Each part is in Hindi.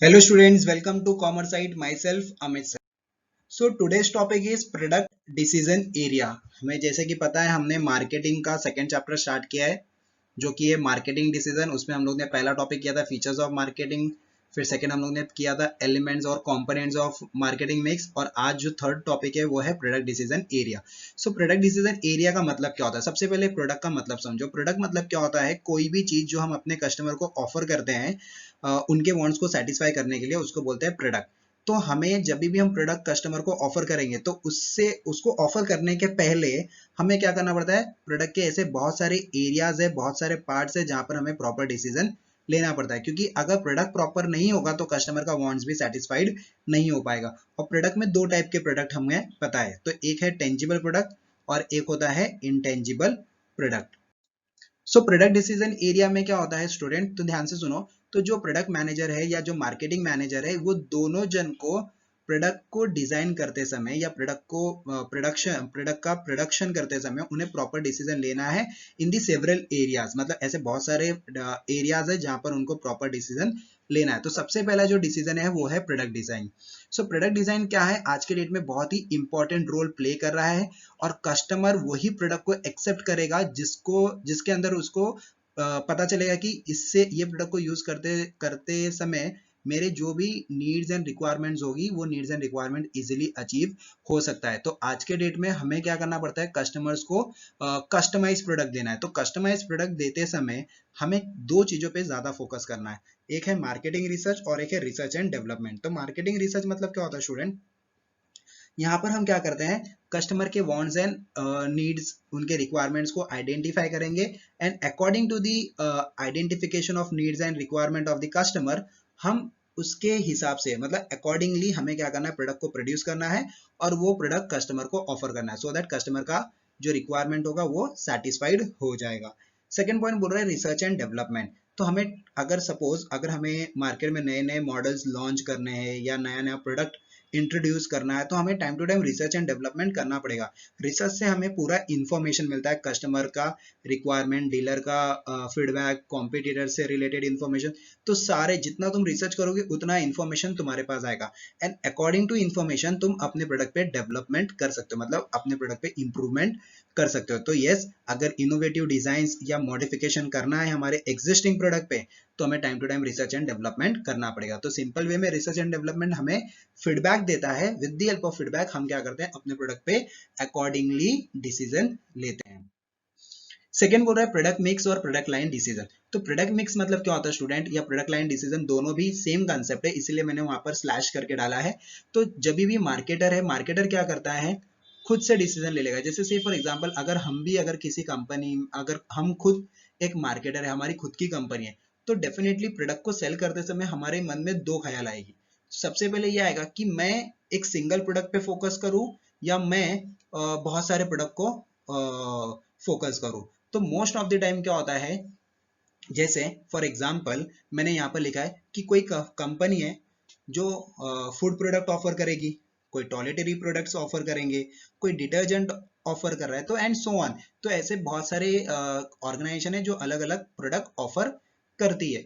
Hello students, welcome to Commerce Site. Myself Amit sir. So today's topic is product decision area. हमें जैसे कि पता है हमने मार्केटिंग का सेकंड चैप्टर स्टार्ट किया है जो कि है मार्केटिंग डिसीजन। उसमें हम लोग ने पहला टॉपिक किया था फीचर्स ऑफ मार्केटिंग, फिर सेकंड हम लोग ने किया था एलिमेंट्स और कंपोनेंट्स ऑफ मार्केटिंग मिक्स, और आज जो थर्ड टॉपिक है वो है product decision area. So product decision area का मतलब क्या होता है? सबसे पहले प्रोडक्ट का मतलब समझो। प्रोडक्ट मतलब क्या होता है? कोई भी चीज जो हम अपने कस्टमर को ऑफर करते हैं उनके वांट्स को सेटिस्फाई करने के लिए, उसको बोलते हैं प्रोडक्ट। तो हमें जब भी हम प्रोडक्ट कस्टमर को ऑफर करेंगे तो उससे उसको ऑफर करने के पहले हमें क्या करना पड़ता है? प्रोडक्ट के ऐसे बहुत सारे एरियाज है, बहुत सारे पार्ट्स है जहां पर हमें प्रॉपर डिसीजन लेना पड़ता है, क्योंकि अगर प्रोडक्ट प्रॉपर नहीं होगा तो कस्टमर का वांट्स भी सेटिस्फाइड नहीं हो पाएगा। और प्रोडक्ट में दो टाइप के प्रोडक्ट हमें पता है, तो एक है टेंजिबल प्रोडक्ट और एक होता है intangible product. So product decision area में क्या होता है स्टूडेंट, तो ध्यान से सुनो। तो जो प्रोडक्ट मैनेजर है या जो मार्केटिंग मैनेजर है वो दोनों जन को प्रोडक्ट को डिजाइन करते समय या प्रोडक्ट का प्रोडक्शन करते समय उन्हें प्रॉपर डिसीजन लेना है इन दी सेवरल एरियाज। मतलब ऐसे बहुत सारे एरियाज है जहां पर उनको प्रॉपर डिसीजन लेना है। तो सबसे पहला जो डिसीजन है वो है product design. So product design क्या है? आज के डेट में बहुत ही इंपॉर्टेंट रोल प्ले कर रहा है, और कस्टमर वही प्रोडक्ट को एक्सेप्ट करेगा जिसके अंदर उसको पता चलेगा कि इससे ये प्रोडक्ट को यूज करते करते समय मेरे जो भी नीड्स एंड रिक्वायरमेंट्स होगी वो needs and requirement easily achieve हो सकता है। तो आज के डेट में हमें क्या करना पड़ता है? कस्टमर्स को कस्टमाइज प्रोडक्ट देना है। तो कस्टमाइज प्रोडक्ट देते समय हमें दो चीजों पे ज्यादा फोकस करना है। एक है मार्केटिंग रिसर्च और एक है रिसर्च एंड डेवलपमेंट। तो मार्केटिंग रिसर्च मतलब क्या होता है स्टूडेंट? यहाँ पर हम क्या करते हैं? कस्टमर के वांट्स एंड नीड्स, उनके रिक्वायरमेंट्स को आइडेंटिफाई करेंगे, and according to the identification of needs and requirement of the customer हम उसके हिसाब से, मतलब अकॉर्डिंगली हमें क्या करना है? प्रोडक्ट को प्रोड्यूस करना है और वो प्रोडक्ट कस्टमर को ऑफर करना है, सो दैट कस्टमर का जो रिक्वायरमेंट होगा वो सेटिस्फाइड हो जाएगा। सेकेंड पॉइंट बोल रहे हैं रिसर्च एंड डेवलपमेंट। तो हमें अगर हमें मार्केट में नए नए मॉडल्स लॉन्च करने हैं या नया नया प्रोडक्ट इंट्रोड्यूस करना है तो हमें time to time research and development करना पड़ेगा। रिसर्च से हमें पूरा इंफॉर्मेशन मिलता है, कस्टमर का रिक्वायरमेंट, डीलर का फीडबैक, कॉम्पिटिटर से रिलेटेड इंफॉर्मेशन। तो सारे जितना तुम रिसर्च करोगे उतना इंफॉर्मेशन तुम्हारे पास आएगा, एंड अकॉर्डिंग टू इंफॉर्मेशन तुम अपने प्रोडक्ट पे डेवलपमेंट कर सकते हो, मतलब अपने प्रोडक्ट पे इंप्रूवमेंट कर सकते हो। तो यस, अगर इनोवेटिव डिजाइन या मॉडिफिकेशन करना है हमारे एग्जिस्टिंग प्रोडक्ट पे तो हमें time to time research and development करना पड़ेगा। तो सिंपल वे में रिसर्च एंड डेवलपमेंट हमें फीडबैक देता है। With the help of feedback हम क्या करते हैं? अपने प्रोडक्ट पे अकॉर्डिंगली डिसीजन लेते हैं। सेकेंड बोल रहा है प्रोडक्ट मिक्स और प्रोडक्ट लाइन डिसीजन। तो प्रोडक्ट मिक्स मतलब क्या होता है स्टूडेंट, या प्रोडक्ट लाइन डिसीजन, दोनों भी सेम कंसेप्ट है, इसीलिए मैंने वहां पर स्लैश करके डाला है। तो जब भी मार्केटर है, मार्केटर क्या करता है? खुद से डिसीजन ले लेगा। जैसे से फॉर एग्जांपल अगर किसी कंपनी, अगर हम खुद एक मार्केटर है, हमारी खुद की कंपनी है, तो डेफिनेटली प्रोडक्ट को सेल करते समय हमारे मन में दो ख्याल आएगी। सबसे पहले ये आएगा कि मैं एक सिंगल प्रोडक्ट पे फोकस करूं या मैं बहुत सारे प्रोडक्ट को फोकस करूं। तो मोस्ट ऑफ द टाइम क्या होता है, जैसे फॉर एग्जांपल मैंने यहाँ पर लिखा है कि कोई कंपनी है जो फूड प्रोडक्ट ऑफर करेगी, कोई टॉयलेटरी प्रोडक्ट्स ऑफर करेंगे, कोई डिटर्जेंट ऑफर कर रहा है, तो एंड सो ऑन। तो ऐसे बहुत सारे ऑर्गेनाइजेशन है जो अलग अलग प्रोडक्ट ऑफर करती है।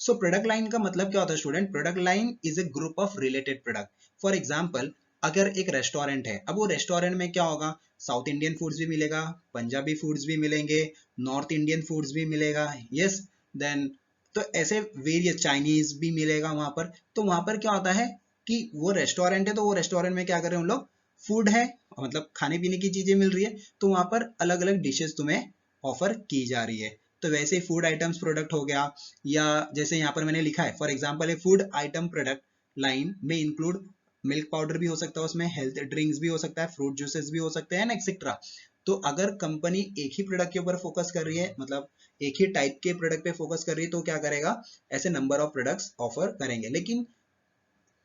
सो प्रोडक्ट लाइन का मतलब क्या होता है student? Product line is a group of related product. For example अगर एक रेस्टोरेंट है, अब वो रेस्टोरेंट में क्या होगा? साउथ इंडियन फूड्स भी मिलेगा, पंजाबी फूड्स भी मिलेंगे, नॉर्थ इंडियन फूड्स भी मिलेगा, यस। देन तो ऐसे वेरियस चाइनीज भी मिलेगा वहां पर। तो वहां पर क्या होता है कि वो रेस्टोरेंट है, तो वो रेस्टोरेंट में क्या कर रहे हैं उन लोग? फूड है, मतलब खाने पीने की चीजें मिल रही है, तो वहां पर अलग अलग डिशेस तुम्हें ऑफर की जा रही है। तो वैसे फूड आइटम्स प्रोडक्ट हो गया, या जैसे यहाँ पर मैंने लिखा है for example A food item product line में इंक्लूड मिल्क पाउडर भी हो सकता है, उसमें हेल्थ ड्रिंक्स भी हो सकता है, फ्रूट जूसेस भी हो सकते हैं, एक्सेट्रा। तो अगर कंपनी एक ही प्रोडक्ट के ऊपर फोकस कर रही है, मतलब एक ही टाइप के प्रोडक्ट पे फोकस कर रही है, तो क्या करेगा? ऐसे नंबर ऑफ प्रोडक्ट्स ऑफर करेंगे। लेकिन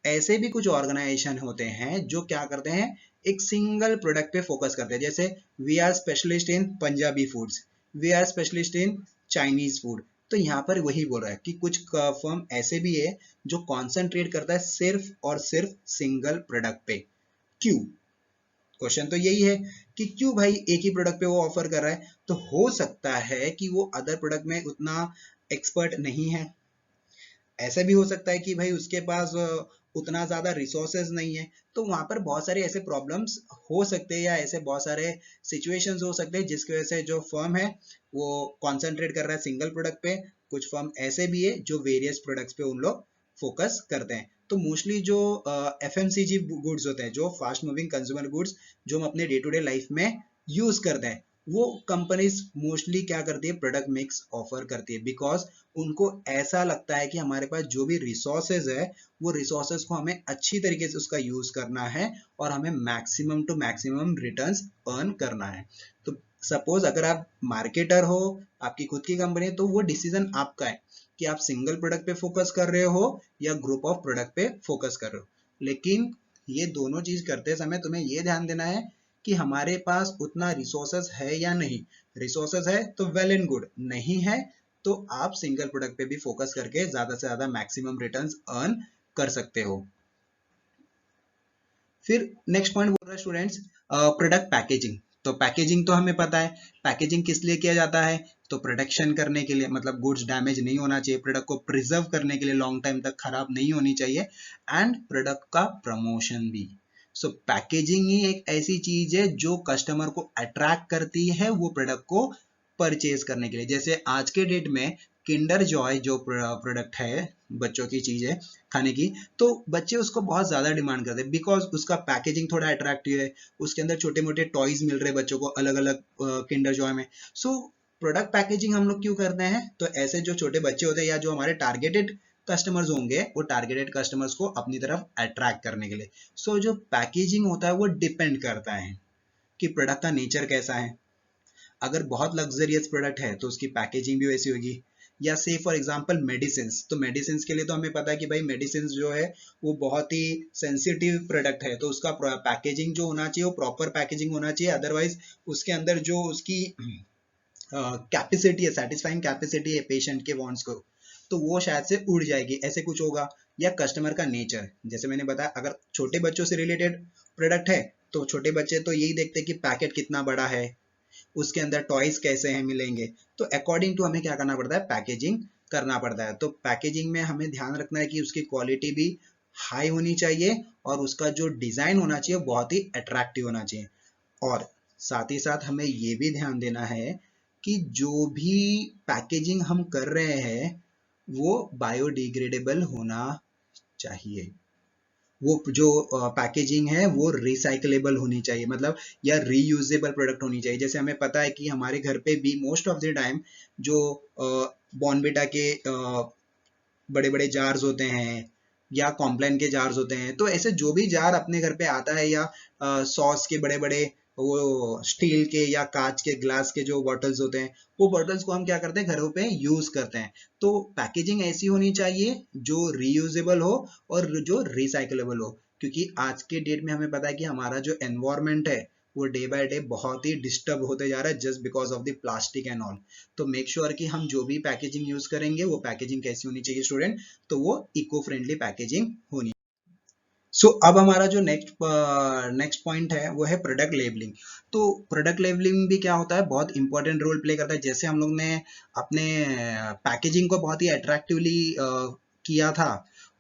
ऐसे भी कुछ ऑर्गेनाइजेशन होते हैं जो क्या करते हैं? एक सिंगल प्रोडक्ट पे फोकस करते हैं। जैसे we are specialist in Punjabi foods, we are specialist in Chinese food. तो यहाँ पर वही बोल रहा है कि कुछ फर्म ऐसे भी है जो कॉन्सेंट्रेट करता है सिर्फ और सिर्फ सिंगल प्रोडक्ट पे। क्यों? क्वेश्चन तो यही है कि क्यों भाई एक ही प्रोडक्ट पे वो ऑफर कर रहा है? तो हो सकता है कि वो अदर प्रोडक्ट में उतना एक्सपर्ट नहीं है, ऐसे भी हो सकता है कि भाई उसके पास उतना ज्यादा रिसोर्सेज नहीं है, तो वहां पर बहुत सारे ऐसे प्रॉब्लम्स हो सकते हैं या ऐसे बहुत सारे सिचुएशंस हो सकते हैं जिसकी वजह से जो फर्म है वो कॉन्सेंट्रेट कर रहा है सिंगल प्रोडक्ट पे। कुछ फर्म ऐसे भी है जो वेरियस प्रोडक्ट्स पे उन लोग फोकस करते हैं। तो मोस्टली जो FMCG गुड्स होते हैं, जो फास्ट मूविंग कंज्यूमर गुड्स, जो हम अपने डे टू डे लाइफ में यूज करते हैं, वो कंपनीज मोस्टली क्या करती है, प्रोडक्ट मिक्स ऑफर करती है, बिकॉज उनको ऐसा लगता है कि हमारे पास जो भी रिसोर्सेज है वो रिसोर्सेज को हमें अच्छी तरीके से उसका यूज करना है और हमें maximum to maximum returns earn करना है। तो सपोज अगर आप मार्केटर हो, आपकी खुद की कंपनी है, तो वो डिसीजन आपका है कि आप सिंगल प्रोडक्ट पे फोकस कर रहे हो या ग्रुप ऑफ प्रोडक्ट पे फोकस कर रहे हो। लेकिन ये दोनों चीज करते समय तुम्हें ये ध्यान देना है कि हमारे पास उतना रिसोर्सेज है या नहीं। रिसोर्सेज है तो वेल एंड गुड, नहीं है तो आप सिंगल प्रोडक्ट पे भी फोकस करके ज्यादा से ज्यादा मैक्सिमम रिटर्न्स अर्न कर सकते हो। फिर नेक्स्ट पॉइंट बोल रहा है स्टूडेंट्स, प्रोडक्ट पैकेजिंग। तो पैकेजिंग तो हमें पता है, पैकेजिंग किस लिए किया जाता है, तो प्रोटेक्शन करने के लिए, मतलब गुड्स डैमेज नहीं होना चाहिए, प्रोडक्ट को प्रिजर्व करने के लिए, लॉन्ग टाइम तक खराब नहीं होनी चाहिए, एंड प्रोडक्ट का प्रमोशन भी। सो पैकेजिंग ही एक ऐसी चीज है जो कस्टमर को अट्रैक्ट करती है वो प्रोडक्ट को परचेज करने के लिए। जैसे आज के डेट में किंडर जॉय जो प्रोडक्ट है, बच्चों की चीज है खाने की, तो बच्चे उसको बहुत ज्यादा डिमांड करते हैं बिकॉज उसका पैकेजिंग थोड़ा अट्रैक्टिव है, उसके अंदर छोटे मोटे टॉयज मिल रहे हैं बच्चों को अलग अलग किंडर जॉय में। सो प्रोडक्ट पैकेजिंग हम लोग क्यों करते हैं, तो ऐसे जो छोटे बच्चे होते हैं या जो हमारे टारगेटेड कस्टमर्स होंगे, वो टारगेटेड कस्टमर्स को अपनी तरफ अट्रैक्ट करने के लिए। सो जो पैकेजिंग होता है वो डिपेंड करता है कि प्रोडक्ट का नेचर कैसा है। अगर बहुत लग्जरियस प्रोडक्ट है तो उसकी पैकेजिंग भी वैसी होगी। या से फॉर एग्जांपल मेडिसिन, तो मेडिसिन के लिए तो हमें पता है कि भाई मेडिसिन जो है वो बहुत ही सेंसिटिव प्रोडक्ट है, तो उसका पैकेजिंग जो होना चाहिए वो प्रॉपर पैकेजिंग होना चाहिए, अदरवाइज उसके अंदर जो उसकी कैपेसिटी है, सेटिस्फाइंग कैपेसिटी है पेशेंट के वांट्स को, तो वो शायद से उड़ जाएगी, ऐसे कुछ होगा। या कस्टमर का नेचर, जैसे मैंने बताया अगर छोटे बच्चों से रिलेटेड प्रोडक्ट है तो छोटे बच्चे तो यही देखते हैं कि पैकेट कितना बड़ा है, उसके अंदर टॉयज कैसे हैं मिलेंगे, तो अकॉर्डिंग टू हमें क्या करना पड़ता है, पैकेजिंग करना पड़ता है। तो पैकेजिंग में हमें ध्यान रखना है कि उसकी क्वालिटी भी हाई होनी चाहिए और उसका जो डिजाइन होना चाहिए बहुत ही अट्रैक्टिव होना चाहिए। और साथ ही साथ हमें ये भी ध्यान देना है कि जो भी पैकेजिंग हम कर रहे हैं वो बायोडिग्रेडेबल होना चाहिए, वो जो पैकेजिंग है वो रिसाइकलेबल होनी चाहिए, मतलब या रीयूजेबल प्रोडक्ट होनी चाहिए। जैसे हमें पता है कि हमारे घर पे भी मोस्ट ऑफ द टाइम जो बॉर्नविटा के बड़े बड़े जार्स होते हैं या कॉम्प्लान के जार्स होते हैं, तो ऐसे जो भी जार अपने घर पे आता है या सॉस के बड़े बड़े वो स्टील के या कांच के ग्लास के जो बॉटल्स होते हैं, वो बॉटल्स को हम क्या करते हैं घरों पे यूज करते हैं। तो पैकेजिंग ऐसी होनी चाहिए जो रीयूजेबल हो और जो रिसाइकलेबल हो, क्योंकि आज के डेट में हमें पता है कि हमारा जो एनवायरमेंट है वो डे बाय डे बहुत ही डिस्टर्ब होते जा रहा है just because of the plastic and all. तो मेक श्योर कि हम जो भी पैकेजिंग यूज करेंगे वो पैकेजिंग कैसी होनी चाहिए स्टूडेंट, तो वो इको फ्रेंडली पैकेजिंग होनी। अब हमारा जो नेक्स्ट पॉइंट है वो है प्रोडक्ट लेबलिंग। तो प्रोडक्ट लेबलिंग भी क्या होता है, बहुत इंपॉर्टेंट रोल प्ले करता है। जैसे हम लोग ने अपने पैकेजिंग को बहुत ही अट्रैक्टिवली किया था,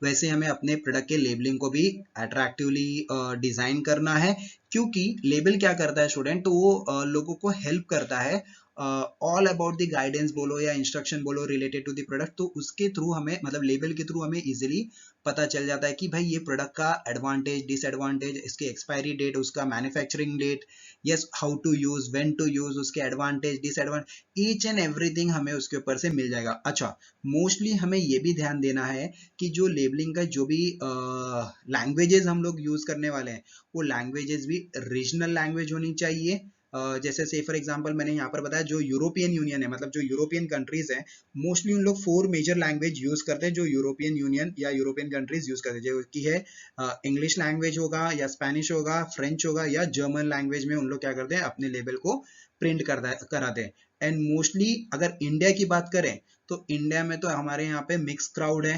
वैसे हमें अपने प्रोडक्ट के लेबलिंग को भी अट्रैक्टिवली डिजाइन करना है। क्योंकि लेबल क्या करता है स्टूडेंट, तो वो लोगों को हेल्प करता है ऑल अबाउट द गाइडेंस बोलो या इंस्ट्रक्शन बोलो रिलेटेड टू द प्रोडक्ट, तो उसके थ्रू हमें, मतलब लेबल के थ्रू हमें इजिली पता चल जाता है कि भाई ये प्रोडक्ट का एडवांटेज डिसएडवांटेज, इसकी एक्सपायरी डेट, उसका manufacturing date, yes how to use, when to use, उसके advantage disadvantage, each and everything हमें उसके ऊपर से मिल जाएगा। अच्छा, मोस्टली हमें ये भी ध्यान देना है कि जो लेबलिंग का जो भी लैंग्वेजेस हम लोग यूज करने वाले हैं वो लैंग्वेजेस भी रीजनल लैंग्वेज होनी चाहिए। जैसे से फॉर एग्जांपल मैंने यहाँ पर बताया जो यूरोपियन यूनियन है, मतलब जो यूरोपियन कंट्रीज हैं, मोस्टली उन लोग 4 मेजर लैंग्वेज यूज करते हैं जो यूरोपियन यूनियन या यूरोपियन कंट्रीज यूज करते हैं, जो कि है इंग्लिश लैंग्वेज होगा या स्पेनिश होगा, फ्रेंच होगा या जर्मन लैंग्वेज में उन लोग क्या करते हैं अपने लेबल को प्रिंट कराते हैं। एंड मोस्टली अगर इंडिया की बात करें तो इंडिया में तो हमारे यहाँ पे मिक्स क्राउड है,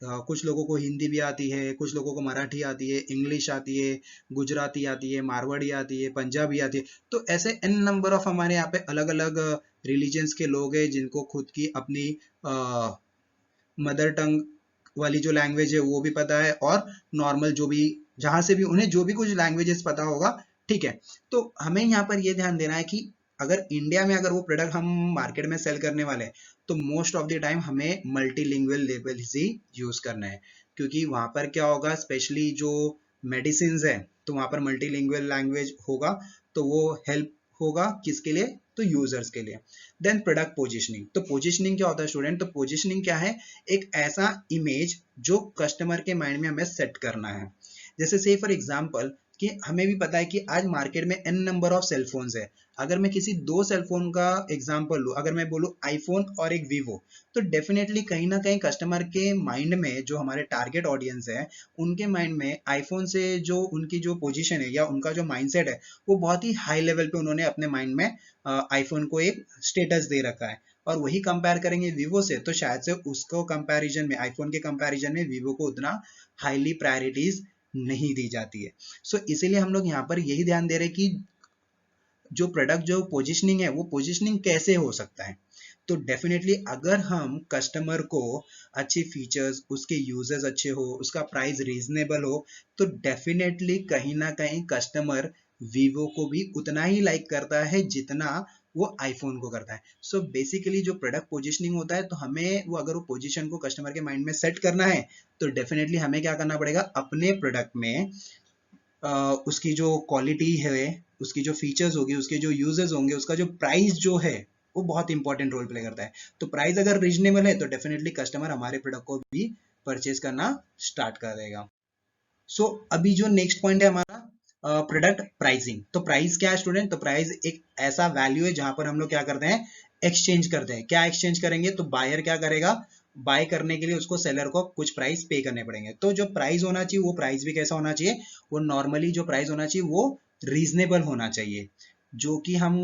कुछ लोगों को हिंदी भी आती है, कुछ लोगों को मराठी आती है, इंग्लिश आती है, गुजराती आती है, मारवाड़ी आती है, पंजाबी आती है। तो ऐसे एन नंबर ऑफ हमारे यहाँ पे अलग अलग रिलीजन्स के लोग हैं जिनको खुद की अपनी मदर टंग वाली जो लैंग्वेज है वो भी पता है, और नॉर्मल जो भी जहां से भी उन्हें जो भी कुछ लैंग्वेजेस पता होगा, ठीक है। तो हमें यहाँ पर ये ध्यान देना है कि अगर इंडिया में अगर वो प्रोडक्ट हम मार्केट में सेल करने वाले हैं तो मोस्ट ऑफ द टाइम हमें मल्टीलिंगुअल लेवल ही यूज करना है, क्योंकि वहां पर क्या होगा, स्पेशली जो मेडिसिन है तो वहां पर मल्टीलिंगुअल लैंग्वेज होगा, तो वो हेल्प होगा किसके लिए, तो यूजर्स के लिए। देन प्रोडक्ट पोजिशनिंग, तो पोजिशनिंग क्या होता है स्टूडेंट, तो पोजिशनिंग क्या है, एक ऐसा इमेज जो कस्टमर के माइंड में हमें सेट करना है। जैसे से फॉर एग्जांपल कि हमें भी पता है कि आज मार्केट में एन नंबर ऑफ सेलफोन्स है। अगर मैं किसी दो सेलफोन का एग्जांपल लूं, अगर मैं बोलूं आईफोन और एक वीवो, तो डेफिनेटली कहीं ना कहीं कस्टमर के माइंड में, जो हमारे टारगेट ऑडियंस है उनके माइंड में आईफोन से जो उनकी जो पोजीशन है या उनका जो माइंडसेट है वो बहुत ही हाई लेवल पे उन्होंने अपने माइंड में आईफोन को एक स्टेटस दे रखा है। और वही कंपेयर करेंगे वीवो से, तो शायद से उसको कंपैरिजन में, आईफोन के कंपैरिजन में वीवो को उतना हाईली प्रायोरिटीज नहीं दी जाती है। सो इसीलिए हम लोग यहाँ पर यही ध्यान दे रहे हैं कि जो प्रोडक्ट जो पोजीशनिंग है वो पोजीशनिंग कैसे हो सकता है। तो डेफिनेटली अगर हम कस्टमर को अच्छे फीचर्स, उसके यूजर्स अच्छे हो, उसका प्राइस रीजनेबल हो, तो डेफिनेटली कहीं ना कहीं कस्टमर वीवो को भी उतना ही लाइक करता है जितना वो आईफोन को करता है। सो बेसिकली जो प्रोडक्ट पोजीशनिंग होता है, तो हमें वो अगर वो पोजीशन को कस्टमर के माइंड में सेट करना है तो डेफिनेटली हमें क्या करना पड़ेगा, अपने प्रोडक्ट में उसकी जो क्वालिटी है, उसकी जो फीचर्स होगी, उसके जो यूजर्स होंगे, उसका जो प्राइस जो है वो बहुत इंपॉर्टेंट रोल प्ले करता है। तो प्राइस अगर रीजनेबल है तो डेफिनेटली कस्टमर हमारे प्रोडक्ट को भी परचेज करना स्टार्ट कर देगा। सो अभी जो नेक्स्ट पॉइंट है हमारा प्रोडक्ट प्राइसिंग। तो प्राइस क्या है स्टूडेंट, तो प्राइस एक ऐसा वैल्यू है जहां पर हम लोग क्या करते हैं, एक्सचेंज करते हैं। क्या एक्सचेंज करेंगे, तो बायर क्या करेगा, बाय करने के लिए उसको सेलर को कुछ प्राइस पे करने पड़ेंगे। तो जो प्राइस होना चाहिए वो प्राइस भी कैसा होना चाहिए, वो नॉर्मली जो प्राइस होना चाहिए वो रीजनेबल होना चाहिए, जो कि हम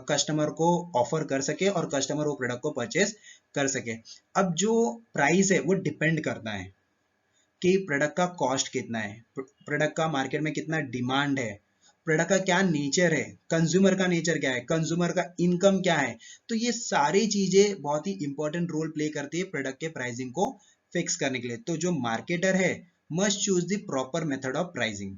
कस्टमर को ऑफर कर सके और कस्टमर वो प्रोडक्ट को परचेज कर सके। अब जो प्राइस है वो डिपेंड करता है कि प्रोडक्ट का कॉस्ट कितना है, प्रोडक्ट का मार्केट में कितना डिमांड है, प्रोडक्ट का क्या नेचर है, कंज्यूमर का नेचर क्या है, कंज्यूमर का इनकम क्या है। तो ये सारी चीजें बहुत ही इंपॉर्टेंट रोल प्ले करती है प्रोडक्ट के प्राइसिंग को फिक्स करने के लिए। तो जो मार्केटर है must choose the proper method of pricing.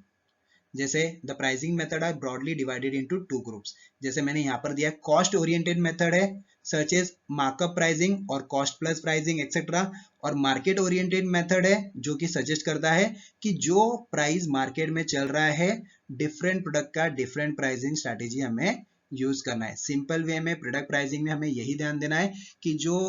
जैसे the pricing method are broadly divided into two groups. जैसे मैंने यहाँ पर दिया, कॉस्ट ओरिएंटेड मेथड है सच एज मार्कअप प्राइसिंग और कॉस्ट प्लस प्राइसिंग एक्सेट्रा, और मार्केट ओरिएंटेड मेथड है जो कि सजेस्ट करता है कि जो प्राइस मार्केट में चल रहा है डिफरेंट प्रोडक्ट का डिफरेंट प्राइसिंग स्ट्रैटेजी हमें यूज करना है। सिंपल वे में प्रोडक्ट प्राइसिंग में हमें यही ध्यान देना है कि जो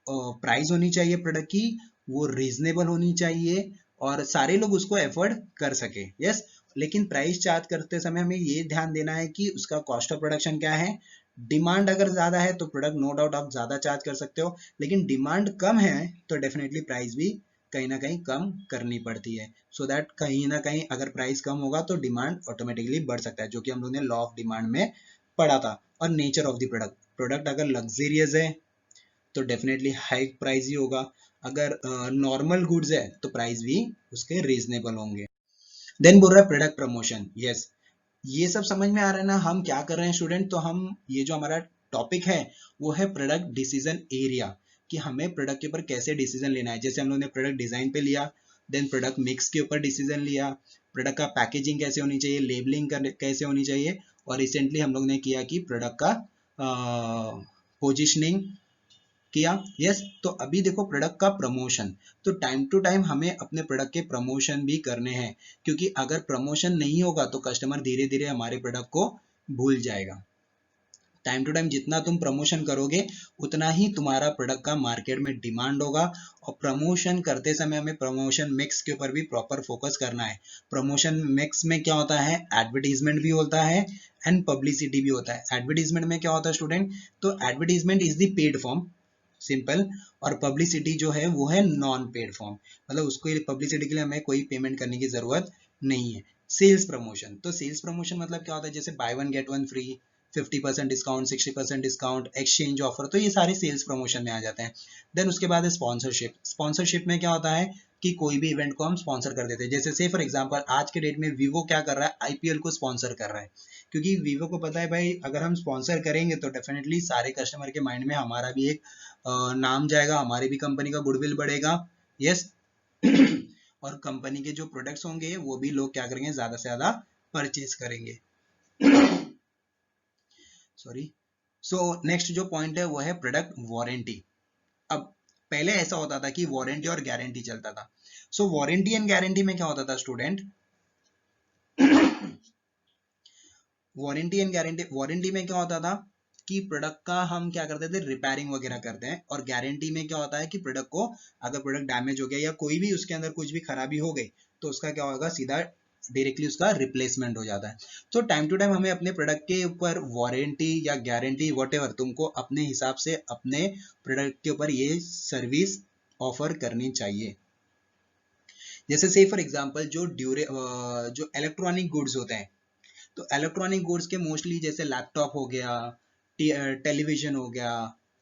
प्राइस होनी चाहिए प्रोडक्ट की वो रीजनेबल होनी चाहिए और सारे लोग उसको एफोर्ड कर सके। यस, लेकिन प्राइस चार्ज करते समय हमें ये ध्यान देना है कि उसका कॉस्ट ऑफ प्रोडक्शन क्या है। डिमांड अगर ज्यादा है तो प्रोडक्ट नो डाउट आप ज्यादा चार्ज कर सकते हो, लेकिन डिमांड कम है तो डेफिनेटली प्राइस भी कहीं ना कहीं कम करनी पड़ती है, सो दैट कहीं ना कहीं अगर प्राइस कम होगा तो डिमांड ऑटोमेटिकली बढ़ सकता है, जो कि हम लोग ने लॉ ऑफ डिमांड में पढ़ा था। और nature of the product, product अगर लग्जरियस है तो डेफिनेटली हाई प्राइस ही होगा, अगर नॉर्मल गुड्स है तो प्राइस भी उसके रीजनेबल होंगे। देन बोल रहा है प्रोडक्ट प्रमोशन। यस, ये सब समझ में आ रहा है ना हम क्या कर रहे हैं स्टूडेंट। तो हम ये जो हमारा टॉपिक है वो है प्रोडक्ट डिसीजन एरिया, कि हमें प्रोडक्ट के ऊपर कैसे डिसीजन लेना है। जैसे हम लोग ने प्रोडक्ट डिजाइन पे लिया, देन प्रोडक्ट मिक्स के ऊपर डिसीजन लिया, प्रोडक्ट का पैकेजिंग कैसे होनी चाहिए, लेबलिंग कैसे होनी चाहिए, और रिसेंटली हम लोग ने किया कि प्रोडक्ट का पोजिशनिंग किया। यस, तो अभी देखो प्रोडक्ट का प्रमोशन, तो टाइम टू टाइम हमें अपने प्रोडक्ट के प्रमोशन भी करने हैं, क्योंकि अगर प्रमोशन नहीं होगा तो कस्टमर धीरे धीरे हमारे प्रोडक्ट को भूल जाएगा। टाइम टू टाइम जितना तुम प्रमोशन करोगे उतना ही तुम्हारा प्रोडक्ट का मार्केट में डिमांड होगा। और प्रमोशन करते समय हमें प्रमोशन मिक्स के ऊपर भी प्रॉपर फोकस करना है। प्रमोशन मिक्स में क्या होता है, एडवर्टीजमेंट भी होता है एंड पब्लिसिटी भी होता है। एडवर्टीजमेंट में क्या होता है स्टूडेंट, तो advertisement is the paid form, simple, और पब्लिसिटी जो है वो है नॉन पेड फॉर्म, मतलब उसको पब्लिसिटी के लिए हमें कोई पेमेंट करने की जरूरत नहीं है। सेल्स प्रमोशन, तो सेल्स प्रमोशन मतलब क्या होता है, जैसे by one get one free, 50% discount, 60% discount, exchange offer, तो ये सारे सेल्स प्रमोशन में आ जाते हैं। देन उसके बाद है स्पॉन्सरशिप। स्पॉन्सरशिप में क्या होता है कि कोई भी इवेंट को हम स्पॉन्सर कर देते हैं। जैसे से फॉर एग्जांपल आज के डेट में वीवो क्या कर रहा है, आईपीएल को स्पॉन्सर कर रहा है, क्योंकि वीवो को पता है भाई अगर हम स्पॉन्सर करेंगे तो डेफिनेटली सारे कस्टमर के माइंड में हमारा भी एक नाम जाएगा, हमारी भी कंपनी का गुडविल बढ़ेगा। यस, और कंपनी के जो प्रोडक्ट्स होंगे वो भी लोग क्या करेंगे, ज्यादा से ज्यादा परचेज करेंगे। सॉरी। सो नेक्स्ट जो पॉइंट है वो है प्रोडक्ट वारंटी। अब पहले ऐसा होता था कि वारंटी और गारंटी चलता था। सो वारंटी एंड गारंटी में क्या होता था स्टूडेंट, वारंटी में क्या होता था कि प्रोडक्ट का हम क्या करते थे, रिपेयरिंग वगैरह करते हैं। और गारंटी में क्या होता है कि प्रोडक्ट को अगर प्रोडक्ट डैमेज हो गया या कोई भी उसके अंदर कुछ भी खराबी हो गई तो उसका क्या होगा, सीधा डायरेक्टली उसका रिप्लेसमेंट हो जाता है। तो टाइम टू टाइम हमें अपने प्रोडक्ट के ऊपर वारंटी या गारंटी व्हाटएवर तुमको अपने हिसाब से अपने प्रोडक्ट के ऊपर ये सर्विस ऑफर करनी चाहिए। जैसे से फॉर एग्जांपल जो इलेक्ट्रॉनिक गुड्स होते हैं, तो इलेक्ट्रॉनिक गुड्स के मोस्टली जैसे लैपटॉप हो गया, टेलीविजन हो गया,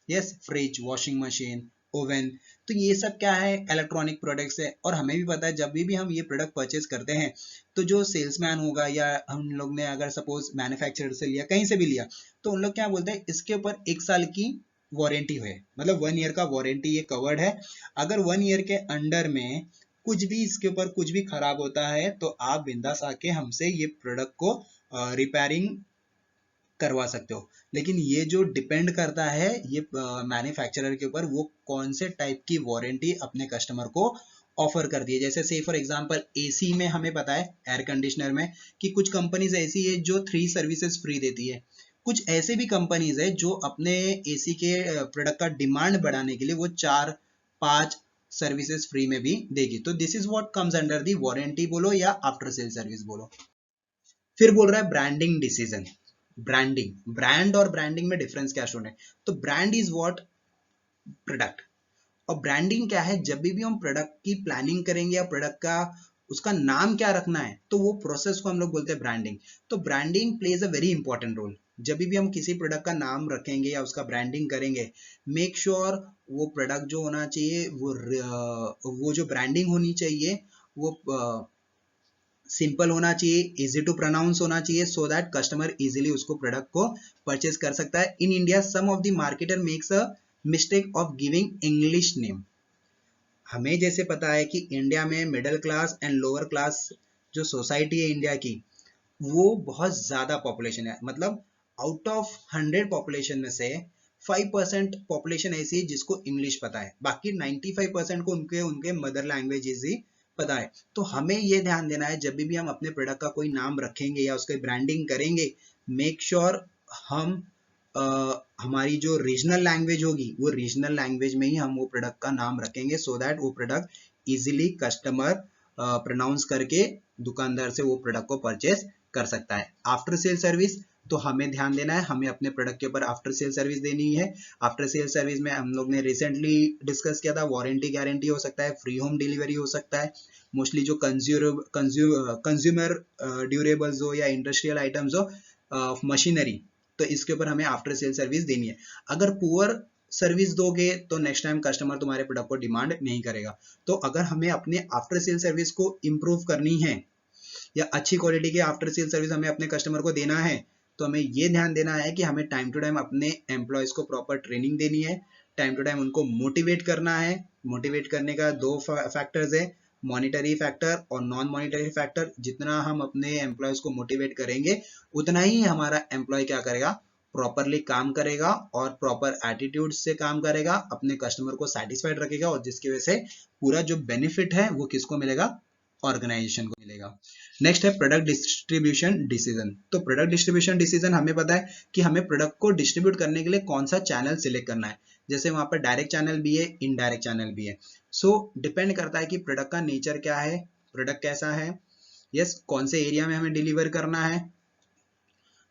yes, fridge, washing machine, oven, तो ये सब क्या है, इलेक्ट्रॉनिक प्रोडक्ट्स है। और हमें भी पता है जब भी हम ये प्रोडक्ट परचेज करते हैं तो जो सेल्समैन होगा या हम लोग ने अगर सपोज मैन्युफैक्चरर से लिया, कहीं से भी लिया, तो उन लोग क्या बोलते हैं, इसके ऊपर 1 साल की वारंटी है, मतलब 1 ईयर का वारंटी ये कवर्ड है। अगर 1 ईयर के अंडर में कुछ भी इसके ऊपर कुछ भी खराब होता है तो आप बिंदास आके हमसे ये प्रोडक्ट को रिपेयरिंग करवा सकते हो। लेकिन ये जो डिपेंड करता है ये मैन्युफैक्चरर के ऊपर, वो कौन से टाइप की वारंटी अपने कस्टमर को ऑफर करती है। जैसे से फॉर एग्जांपल एसी में हमें पता है, एयर कंडीशनर में, कि कुछ कंपनीज ऐसी है जो 3 सर्विसेज फ्री देती है। कुछ ऐसे भी कंपनीज है जो अपने एसी के प्रोडक्ट का डिमांड बढ़ाने के लिए वो 4-5 सर्विसेज फ्री में भी देगी। तो this is what comes under the warranty बोलो या आफ्टर सेल सर्विस बोलो। फिर बोल रहा है ब्रांडिंग डिसीजन। ब्रांडिंग, ब्रांड और ब्रांडिंग में डिफरेंस क्या स्टूडेंट, तो ब्रांड इज व्हाट, प्रोडक्ट। और ब्रांडिंग क्या है, जब भी हम प्रोडक्ट की प्लानिंग करेंगे या प्रोडक्ट का उसका नाम क्या रखना है तो वो प्रोसेस को हम लोग बोलते हैं ब्रांडिंग। तो branding plays a very important role. जब भी हम किसी प्रोडक्ट का नाम रखेंगे या उसका ब्रांडिंग करेंगे, मेक श्योर वो प्रोडक्ट जो होना चाहिए वो जो ब्रांडिंग होनी चाहिए वो सिंपल होना चाहिए, इजी टू प्रोनाउंस होना चाहिए, सो दैट कस्टमर इजीली उसको प्रोडक्ट को परचेज कर सकता है। In India some of the marketer makes a mistake of giving English name. हमें जैसे पता है कि इंडिया में middle class and lower class जो सोसाइटी है इंडिया की, वो बहुत ज्यादा पॉपुलेशन है। मतलब आउट ऑफ 100 पॉपुलेशन में से 5% पॉपुलेशन ऐसी है जिसको इंग्लिश पता है, बाकी 95% को उनके उनके मदर लैंग्वेज ही पता है। तो हमें ये ध्यान देना है जब भी हम अपने प्रोडक्ट का कोई नाम रखेंगे या उसकी ब्रांडिंग करेंगे, मेक श्योर हम हमारी जो रीजनल लैंग्वेज होगी वो रीजनल लैंग्वेज में ही हम वो प्रोडक्ट का नाम रखेंगे, सो दैट वो प्रोडक्ट इजीली कस्टमर प्रोनाउंस करके दुकानदार से वो प्रोडक्ट को परचेस कर सकता है। आफ्टर सेल सर्विस, तो हमें ध्यान देना है, हमें अपने प्रोडक्ट के ऊपर आफ्टर सेल सर्विस देनी है। आफ्टर सेल सर्विस में हम लोग ने रिसेंटली डिस्कस किया था, वारंटी गारंटी हो सकता है, फ्री होम डिलीवरी हो सकता है, मोस्टली जो कंज्यूमर ड्यूरेबल्स हो या इंडस्ट्रियल आइटम्स हो, मशीनरी, तो इसके ऊपर हमें आफ्टर सेल सर्विस देनी है। अगर पुअर सर्विस दोगे तो नेक्स्ट टाइम कस्टमर तुम्हारे प्रोडक्ट को डिमांड नहीं करेगा। तो अगर हमें अपने आफ्टर सेल सर्विस को इम्प्रूव करनी है या अच्छी क्वालिटी की आफ्टर सेल सर्विस हमें अपने कस्टमर को देना है, तो हमें ये ध्यान देना है कि हमें टाइम टू टाइम अपने एम्प्लॉयज को प्रॉपर ट्रेनिंग देनी है, टाइम टू टाइम उनको मोटिवेट करना है। मोटिवेट करने का 2 फैक्टर्स है, मॉनिटरी फैक्टर और नॉन मॉनिटरी फैक्टर। जितना हम अपने एम्प्लॉयज को मोटिवेट करेंगे उतना ही हमारा एम्प्लॉय क्या करेगा, प्रॉपरली काम करेगा और प्रॉपर एटीट्यूड से काम करेगा, अपने कस्टमर को सेटिस्फाइड रखेगा, और जिसकी वजह से पूरा जो बेनिफिट है वो किसको मिलेगा, ऑर्गेनाइजेशन को मिलेगा। नेक्स्ट है प्रोडक्ट डिस्ट्रीब्यूशन डिसीजन। तो प्रोडक्ट डिस्ट्रीब्यूशन डिसीजन हमें पता है कि हमें प्रोडक्ट को डिस्ट्रीब्यूट करने के लिए कौन सा चैनल सिलेक्ट करना है। जैसे वहां पर डायरेक्ट चैनल भी है, इनडायरेक्ट चैनल भी है। सो डिपेंड करता है कि प्रोडक्ट का नेचर क्या है, प्रोडक्ट कैसा है, यस, कौन से एरिया में हमें डिलीवर करना है।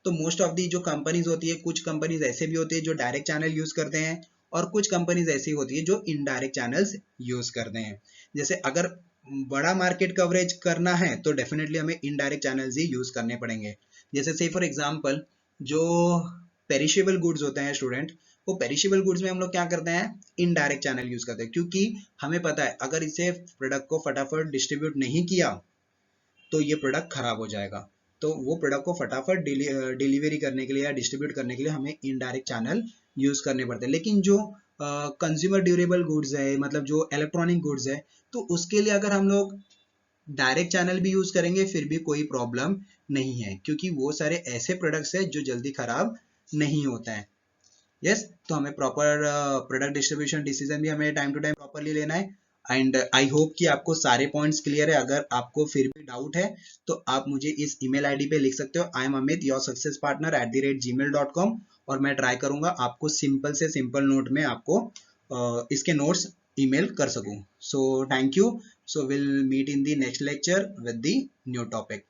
तो मोस्ट ऑफ दी जो कंपनीज होती है, कुछ कंपनीज ऐसे भी होती है जो डायरेक्ट चैनल यूज करते हैं, और कुछ कंपनीज ऐसी होती है जो इनडायरेक्ट चैनल्स यूज करते हैं। जैसे अगर बड़ा मार्केट कवरेज करना है तो डेफिनेटली हमें इनडायरेक्ट चैनल्स ही यूज करने पड़ेंगे। जैसे से फॉर एग्जांपल जो पेरिशेबल गुड्स होते हैं स्टूडेंट, वो पेरिशेबल गुड्स में हम लोग क्या करते हैं, इनडायरेक्ट चैनल यूज करते हैं, क्योंकि हमें पता है अगर इसे प्रोडक्ट को फटाफट डिस्ट्रीब्यूट नहीं किया तो ये प्रोडक्ट खराब हो जाएगा। तो वो प्रोडक्ट को फटाफट डिलीवरी करने के लिए या डिस्ट्रीब्यूट करने के लिए हमें इनडायरेक्ट चैनल यूज करने पड़ते हैं। लेकिन जो कंज्यूमर ड्यूरेबल गुड्स है, मतलब जो इलेक्ट्रॉनिक गुड्स है, तो उसके लिए अगर हम लोग डायरेक्ट चैनल भी यूज करेंगे फिर भी कोई प्रॉब्लम नहीं है, क्योंकि वो सारे ऐसे प्रोडक्ट्स है जो जल्दी खराब नहीं होता है। यस, तो हमें प्रॉपर प्रोडक्ट डिस्ट्रीब्यूशन डिसीजन भी हमें टाइम टू टाइम प्रॉपरली लेना है। एंड आई होप कि आपको सारे पॉइंट्स क्लियर है। अगर आपको फिर भी डाउट है तो आप मुझे इस ईमेल आईडी पे लिख सकते हो, I am Amit your success partner @gmail.com, और मैं ट्राई करूंगा आपको सिंपल से सिंपल नोट में आपको इसके नोट्स ईमेल कर सकूं। So thank you. So will meet in the next lecture with the new topic.